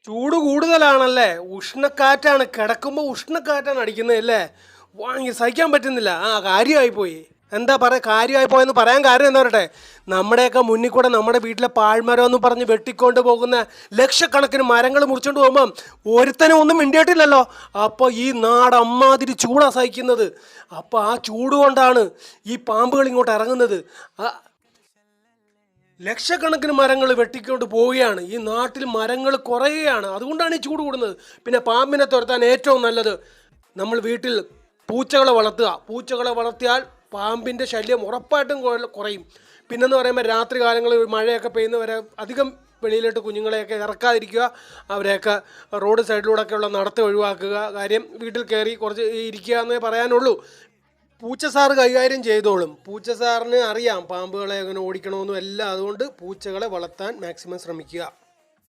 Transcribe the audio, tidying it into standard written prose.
ചൂട് കൂടുതലാണല്ലേ? ഉഷ്ണക്കാറ്റാണ്. കിടക്കുമ്പോൾ ഉഷ്ണക്കാറ്റാണ് അടിക്കുന്നത് അല്ലേ? വാങ്ങി സഹിക്കാൻ പറ്റുന്നില്ല. കാര്യമായി പോയി. എന്താ പറയുക, കാര്യമായി പോയെന്ന് പറയാൻ കാര്യം എന്താ പറയട്ടെ, നമ്മുടെയൊക്കെ മുന്നിൽ കൂടെ നമ്മുടെ വീട്ടിലെ പാഴ്മരം എന്ന് പറഞ്ഞ് വെട്ടിക്കൊണ്ട് പോകുന്ന ലക്ഷക്കണക്കിന് മരങ്ങൾ മുറിച്ചുകൊണ്ട് പോകുമ്പം ഒരുത്തനും ഒന്നും മിണ്ടിയിട്ടില്ലല്ലോ. അപ്പോൾ ഈ നാട് അമ്മാതിരി ചൂടാ സഹിക്കുന്നത്. അപ്പോൾ ആ ചൂട് കൊണ്ടാണ് ഈ പാമ്പുകൾ ഇങ്ങോട്ട് ഇറങ്ങുന്നത്. ലക്ഷക്കണക്കിന് മരങ്ങൾ വെട്ടിക്കൊണ്ട് പോവുകയാണ്. ഈ നാട്ടിൽ മരങ്ങൾ കുറയുകയാണ്. അതുകൊണ്ടാണ് ഈ ചൂട് കൂടുന്നത്. പിന്നെ പാമ്പിനെ തുരത്താൻ ഏറ്റവും നല്ലത് നമ്മൾ വീട്ടിൽ പൂച്ചകളെ വളർത്തുക. പൂച്ചകളെ വളർത്തിയാൽ പാമ്പിൻ്റെ ശല്യം ഉറപ്പായിട്ടും കുറയും. പിന്നെന്ന് പറയുമ്പോൾ രാത്രി കാലങ്ങളിൽ മഴയൊക്കെ പെയ്യുന്നവരെ അധികം വെളിയിലോട്ട് കുഞ്ഞുങ്ങളെയൊക്കെ ഇറക്കാതിരിക്കുക. അവരെയൊക്കെ റോഡ് സൈഡിലൂടെയൊക്കെയുള്ള നടത്തം ഒഴിവാക്കുക. കാര്യം വീട്ടിൽ കയറി കുറച്ച് ഇരിക്കുക എന്നേ പറയാനുള്ളൂ. പൂച്ച സാറ് കൈകാര്യം ചെയ്തോളും. പൂച്ച സാറിന് അറിയാം പാമ്പുകളെ എങ്ങനെ ഓടിക്കണമെന്നും എല്ലാം. അതുകൊണ്ട് പൂച്ചകളെ വളർത്താൻ മാക്സിമം ശ്രമിക്കുക.